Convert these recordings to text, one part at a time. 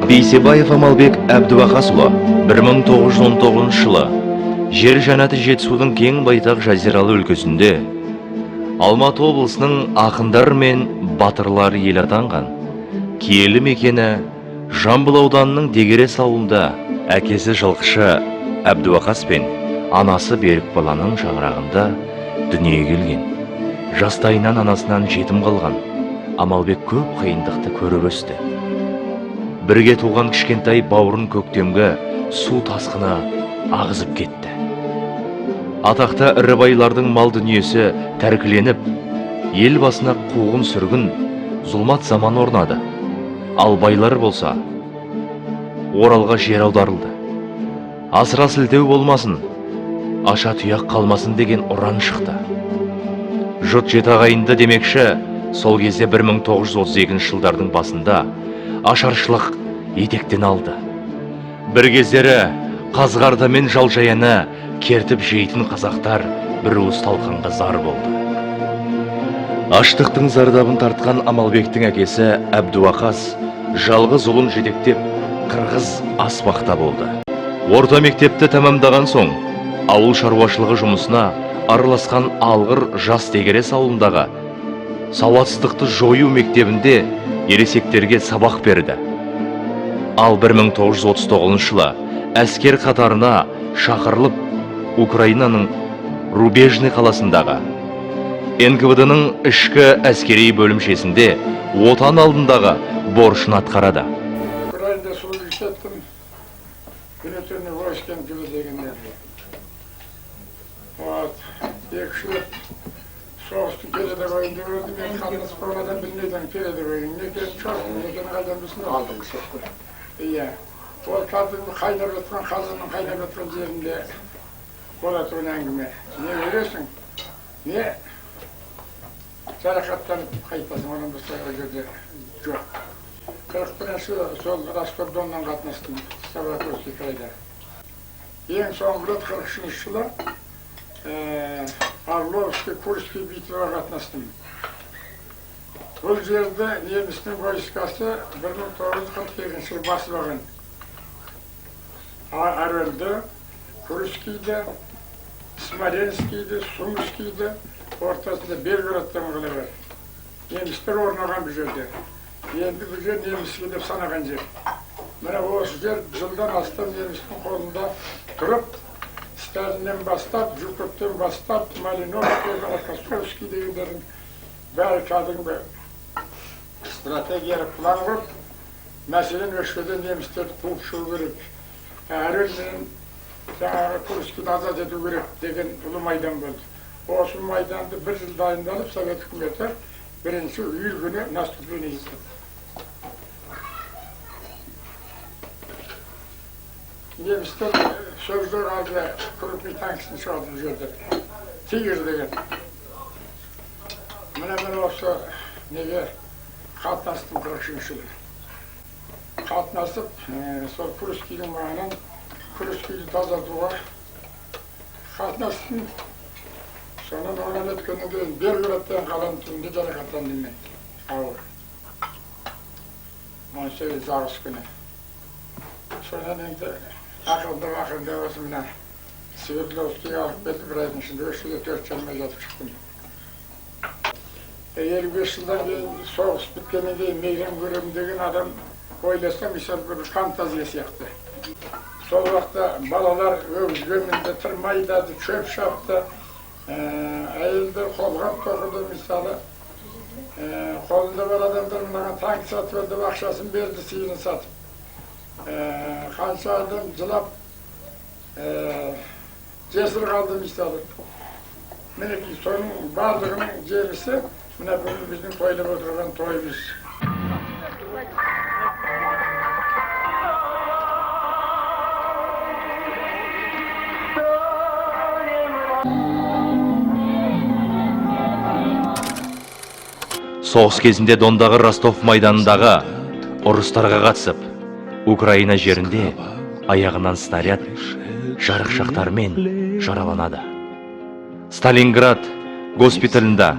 Бейсебаев Амалбек Әбдуақасұлы 1919 жылы жер жәннаты Жетісудың кең байтақ жазиралы өлкесінде Алматы облысының ақындар мен батырлары ел атанған киелі мекені Жамбыл ауданының Дегерес ауылында әкесі жылқышы Әбдуақас пен анасы Берікбаланың шаңырағында дүниеге келген. Жастайынан анасынан жетім қалған Амалбек көп қиындықты көріп өсті. Бірге туған кішкентай бауырын көктемгі су тасқыны ағызып кетті. Атақта ірі байлардың мал дүниесі тәркіленіп, ел басына қуғын сүргін, зұлмат заман орнады. Ал байлар болса, Оралға жер аударылды. Асыра сілтеу болмасын, аша тұяқ қалмасын деген ұран шықты. Жұрт жеті ағайынды демекші, сол кезде 1932 жылдардың басында ашаршылық етектен алды. Бір кездері Қазғарды мен Жалжаяны кертіп жейтін қазақтар бір уыс талқанға зар болды. Аштықтың зардабын тартқан Амалбектің әкесі Әбдуақас жалғыз ұлын жетектеп қырғыз аспақта болды. Орта мектепті тәмамдаған соң, ауыл шаруашылығы жұмысына араласқан алғыр жас Дегерес ауылындағы сауатсыздықты жою мектебінде ересектерге сабақ берді. Ал 1939 жылы әскер қатарына шақырылып, Украинаның Рубежный қаласындағы НКВД-ның ішкі әскери бөлімшесінде отан алдындағы борышын атқарады. Украинада служить еттім, күнеттеріне войскен күлі дегенлерді. Екі соғыстың келеді бойында өдім, мен қатыныс болғадан білмейдің келеді бойын. Некен чоқтың, некен қайдан білсін алдың кісі. Иә, ол кәдімгі қайнап жатқан, қазанның қайнап жатқан жерінде болатын әңгіме. Не өресің? Не? Жарақаттанып қайтпасың, оның бұстарға жерде жоқ. 41-ші сол Раскордоннан қатынастым, Ставропольский крайда. Ең соңғы рет 43 жылы Орловский, Курский битваға қатынастым. Бұл жерде немістің войскасы 1942 жылы басып алған. Орелді, Курскийді, Смоленскийді, Сумскийді, ортасында Белгородтан ғылы бар. Немістер орнаған бұл жерде. Енді бұл жер неміске деп санаған жер. Мына осы жер жылдан астам немістің қолында тұрып, Сталиннен бастап, Жуковтен бастап, Малиновский, Рокоссовский дегендердің бәрі кәдімгі стратегиялық план құрып, мәселен өшкеден немістерді қуып шығу керек. Орел мен жаңағы Курскийді азат ету керек деген ұлы майдан болды. Осы майданды бір жыл дайындалып, Совет үкіметі бірінші июль күні наступление жасады. Немістер сөздер алды, крупный танкісін шығарды бұл жерде. Тигр деген. Мен осы неге қатынастым 43 жылы. Қатынасып, сол Курскийдің маңынан Курскийді тазартуға қатынастым. Сонан оған өткеннен кейін Белгородтан қалған түнде жарақаттандым мен. Ауыр. 18 ағыс күні. Сонан енді ақырында осы мына Свердловскийге алып кетіп бір айдың ішінде өз жылы 4 жылмай жатып шықтым. 55 жылдан кейін соғыс біткеннен кейін мейрам көремін деген адам ойласам, мысалы бір фантазия сияқты. Сол уақытта балалар өгізге мінді, тырмайдады, шөп шапты, әйелдер қолғап тоқыды, мысалы. Қолында бар адамдар мынаған танк сатып алды, ақшасын берді, сыйын сатып. Қанша адам жылап, жесір қалды, мысалы. Мінекей, соның барлығының жемісі, мына бүгін біздің тойлап отырған тойымыз. Соғыс кезінде Дондағы Ростов майданындағы ұрыстарға қатысып, Украина жерінде аяғынан снаряд жарықшақтармен жараланады. Сталинград, госпиталында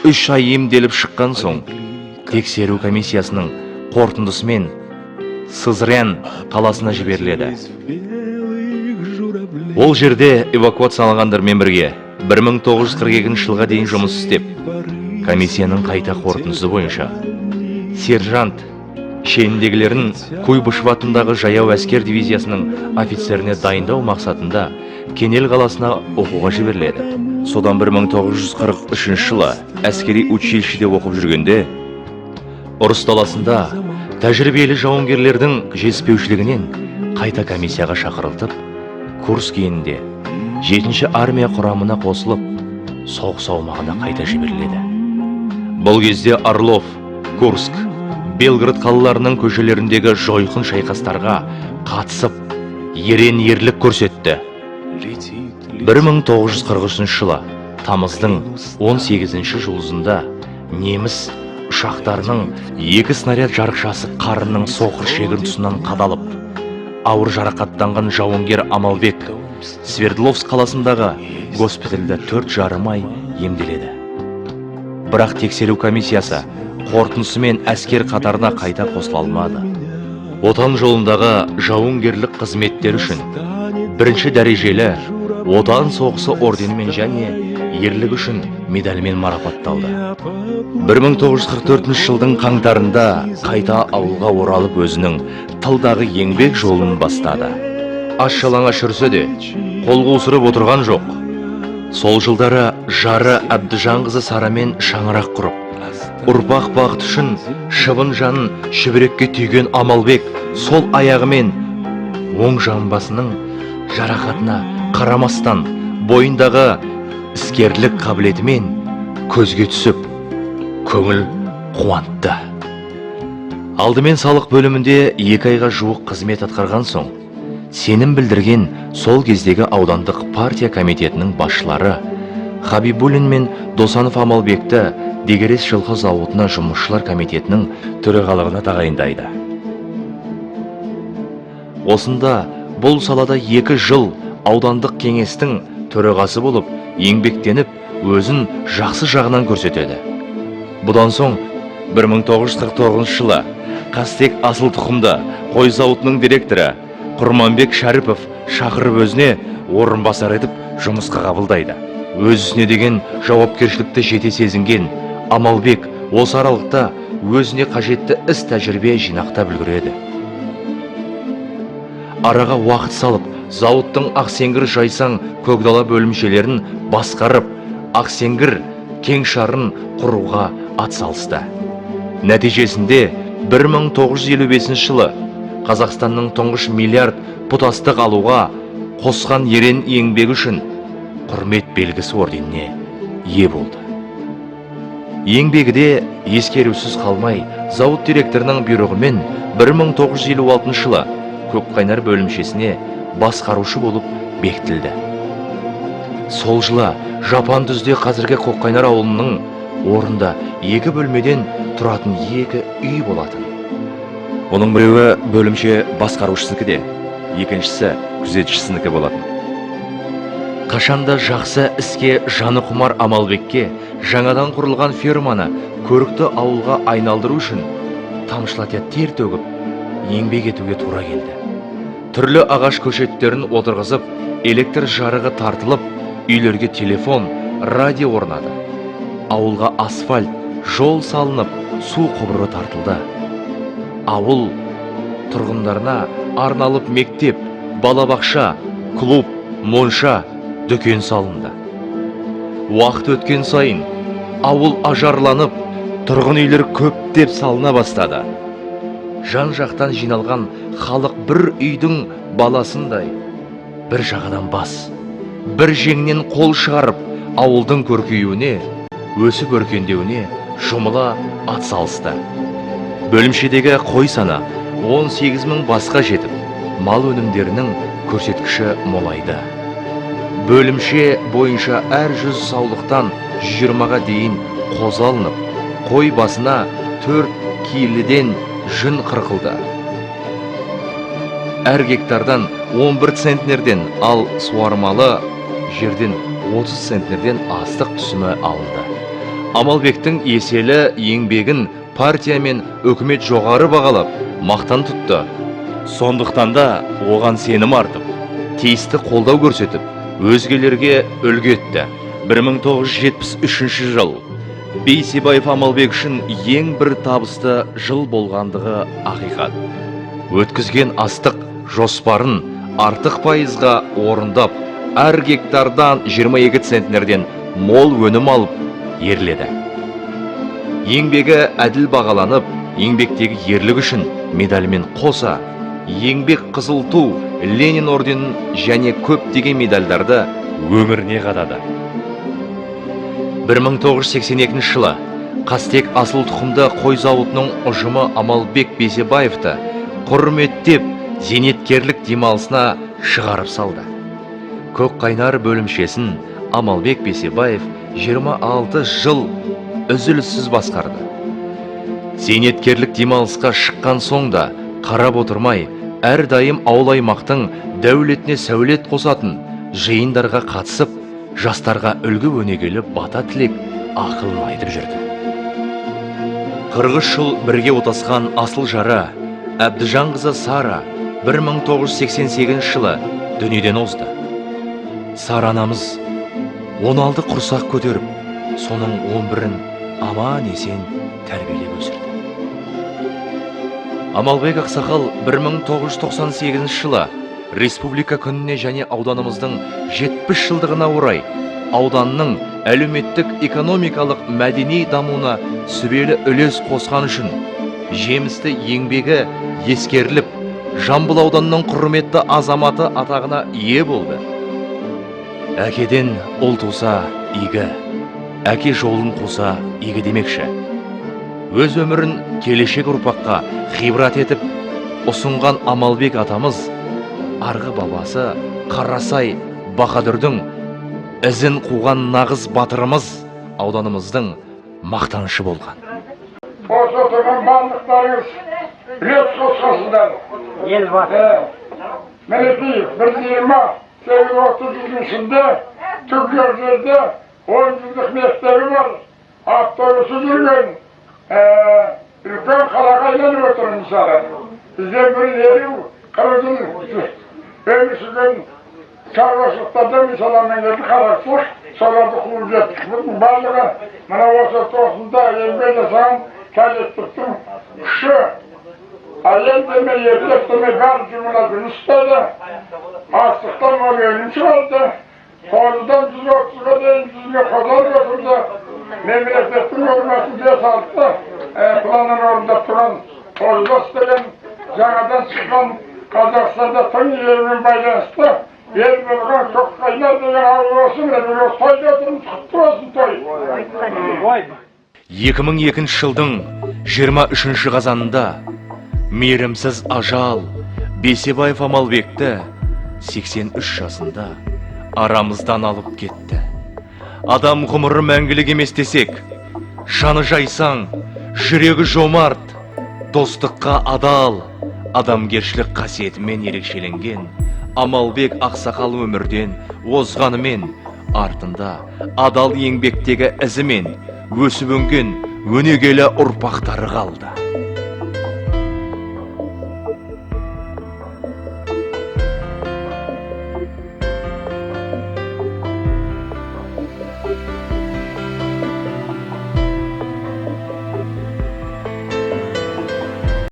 3 ай емделіп шыққан соң, тексеру комиссиясының қорытындысымен Сызрян қаласына жіберіледі. Ол жерде эвакуацияланғандармен бірге 1942 жылға дейін жұмыс істеп, комиссияның қайта қорытындысы бойынша сержант шеніндегілерін Куйбышев атындағы жаяу әскер дивизиясының офицеріне дайындау мақсатында Кенел қаласына оқуға жіберіледі. Содан 1943 жылы әскери училищеде оқып жүргенде, ұрыс даласында тәжірибелі жауынгерлердің жетіспеушілігінен қайта комиссияға шақырылтып, Курск кенінде 7-ші армия құрамына қосылып, соғыс аумағына қайта жіберіледі. Бұл кезде Орлов, Курск, Белград қалаларының көшелеріндегі жойқын шайқастарға қатысып, ерен ерлік көрсетті. 1943 жылы тамыздың 18-ші жұлдызында неміс ұшақтарының 2 снаряд жарықшасы қарынның соқыр шегір тұсынан қадалып, ауыр жарақаттанған жауынгер Амалбек Свердловск қаласындағы госпитальда 4,5 ай емделеді. Бірақ тексеру комиссиясы қорытындысымен әскер қатарына қайта қосыла алмады. Отан жолындағы жауынгерлік қызметтер үшін 1-ші дәрежелі Отан соғысы орденімен және ерлік үшін медальмен марапатталды. 1944 жылдың қаңтарында қайта ауылға оралып өзінің тылдағы еңбек жолын бастады. Аш-жалаңаш жүрсе де қол қусырып отырған жоқ. Сол жылдары жары Әбдіжанқызы Сарамен шаңырақ құрып, ұрпақ бақыт үшін шыбын жанын шүбірекке түйген Амалбек сол аяғымен оң жамбасының жарақатына қарамастан бойындағы іскерлік қабілетімен көзге түсіп, көңіл қуантты. Алдымен салық бөлімінде 2 айға жуық қызмет атқарған соң, сенім білдірген сол кездегі аудандық партия комитетінің басшылары Хабибуллин мен Досанов Амалбекті Дегерес жылқы зауытына жұмысшылар комитетінің төрағалығына тағайындайды. Осында бұл салада 2 жыл аудандық кеңестің төрағасы болып еңбектеніп, өзін жақсы жағынан көрсетеді. Бұдан соң 1949 жылы Қастек асыл тұқымда қой зауытының директоры Құрманбек Шәріпов шақырып өзіне орынбасар етіп жұмысқа қабылдайды. Өзіне деген жауапкершілікті жете сезінген Амалбек осы аралықта өзіне қажетті іс тәжірибе жинақтап үлгереді. Араға уақыт салып, зауыттың Ақсеңгір Жайсаң Көкдала бөлімшелерін басқарып, Ақсеңгір кеңшарын құруға атсалысты. Нәтижесінде 1955 жылы Қазақстанның тұңғыш миллиард пұтастық алуға қосқан ерен еңбегі үшін құрмет белгісі орденіне ие болды. Еңбегі де ескерусіз қалмай, зауыт директорының бұйрығымен 1956 жылы Көкқайнар бөлімшесіне басқарушы болып бекітілді. Сол жылы Жапан-дүзде қазіргі Көкқайнар ауылының орында 2 бөлмеден тұратын 2 үй болатын. Оның біреуі бөлімше басқарушысынікі де, екіншісі күзетшісінікі болатын. Қашанда жақсы іске жаны құмар Амалбекке жаңадан құрылған ферманы көрікті ауылға айналдыру үшін тамшылата тер төгіп, еңбек етуге тура келді. Түрлі ағаш көшеттерін отырғызып, электр жарығы тартылып, үйлерге телефон, радио орнады. Ауылға асфальт, жол салынып, су құбыры тартылды. Ауыл тұрғындарына арналып мектеп, балабақша, клуб, монша, дүкен салынды. Уақыт өткен сайын ауыл ажарланып, тұрғын үйлер көптеп салына бастады. Жан-жақтан жиналған халық бір үйдің баласындай, бір жағадан бас, бір жеңнен қол шығарып, ауылдың көркеюіне, өсіп өркендеуіне жұмыла атсалысты. Бөлімшедегі қой саны 18.000 басқа жетіп, мал өнімдерінің көрсеткіші молайды. Бөлімше бойынша әр 100 саулықтан 120-ға дейін қозы алынып, қой басына 4 киліден жүн қырқылды. Әр гектардан 11 центнерден, ал суармалы жерден 30 центнерден астық түсімі алынды. Амалбектің еселі еңбегін партия мен үкімет жоғары бағалап, мақтан тұтты. Сондықтан да оған сенім артып, тиісті қолдау көрсетіп, өзгелерге үлгі етті. 1973 жыл Бейсебаев Амалбек үшін ең бір табысты жыл болғандығы ақиқат. Өткізген астық жоспарын артық пайызға орындап, әр гектардан 22 центнерден мол өнім алып ерледі. Еңбегі әділ бағаланып, еңбектегі ерлік үшін медальмен қоса, еңбек қызыл ту, Ленин орденін және көптеген медальдарды өміріне қадады. 1982 жылы Қастек асыл тұқымды қой зауытының ұжымы Амалбек Бейсебаевты құрметтеп зейнеткерлік демалысына шығарып салды. Көкқайнар бөлімшесін Амалбек Бейсебаев 26 жыл үзіліссіз басқарды. Зейнеткерлік демалысқа шыққан соң да қарап отырмай, әрдайым ауыл аймақтың дәулетіне сәулет қосатын жиындарға қатысып, жастарға үлгі өнегелі бата тілек ақылын айтып жүрді. 40 жыл бірге отасқан асыл жара Әбдіжанқызы Сара 1988 жылы дүниеден озды. Сара анамыз 16 құрсақ көтеріп, соның 11-ін аман есен тәрбиелеп өсірді. Амалбек ақсақал 1998 жылы республика күніне және ауданымыздың 70 жылдығына орай ауданның әлеуметтік экономикалық мәдени дамуына сүбелі үлес қосқан үшін жемісті еңбегі ескеріліп, Жамбыл ауданының құрметті азаматы атағына ие болды. Әкеден ұл туса игі, әке жолын қуса игі демекші. Өз өмірін келешек ұрпаққа ғибрат етіп ұсынған Амалбек атамыз, арғы бабасы Қарасай Баһадүрдің ізін қуған нағыз батырымыз ауданымыздың мақтанышы болған. Осы отырған барлықтарыңыз үлес қосқансыздар. Мінекей 128 жылдың түгел жерде 10 жылдық мектебі бар, автобусы жүрген үлкен қалаға айналып отырмыз мысалы. Бізден бір 40 жыл өмір сүрген шаруашылықтарда мысалы қарақшылық, соларды қуып жеттік. Бұның барлығы мына осы тоқында еңбек жасаған кәлеттіктің күші. Әйел демей, еркек демей бәрі жұмыла жұмыс істеді. Астықтан ол өнім шығарды. Қолыдан 130-ға дейін жүзге қодар götürdü. Мемлекеттің өрмәсін де салды. Планын орындап тұрған қолда істеген жаңадан шыққан Қазақстанда тың елмен байланысты. Ел болған Көкқайнар деген ауыл болсын, осы тойда тұрмыз, құтты болсын той. 2002 жылдың 23 қазанында мейірімсіз ажал Бейсебаев Амалбекті 83 жасында арамыздан алып кетті. Адам ғұмыры мәңгілік емес десек, жаны жайсаң, жүрегі жомарт, достыққа адал, адамгершілік қасиетімен ерекшеленген Амалбек ақсақал өмірден озғанымен, артында адал еңбектегі ізімен өсіп өнген өнегелі ұрпақтары қалды.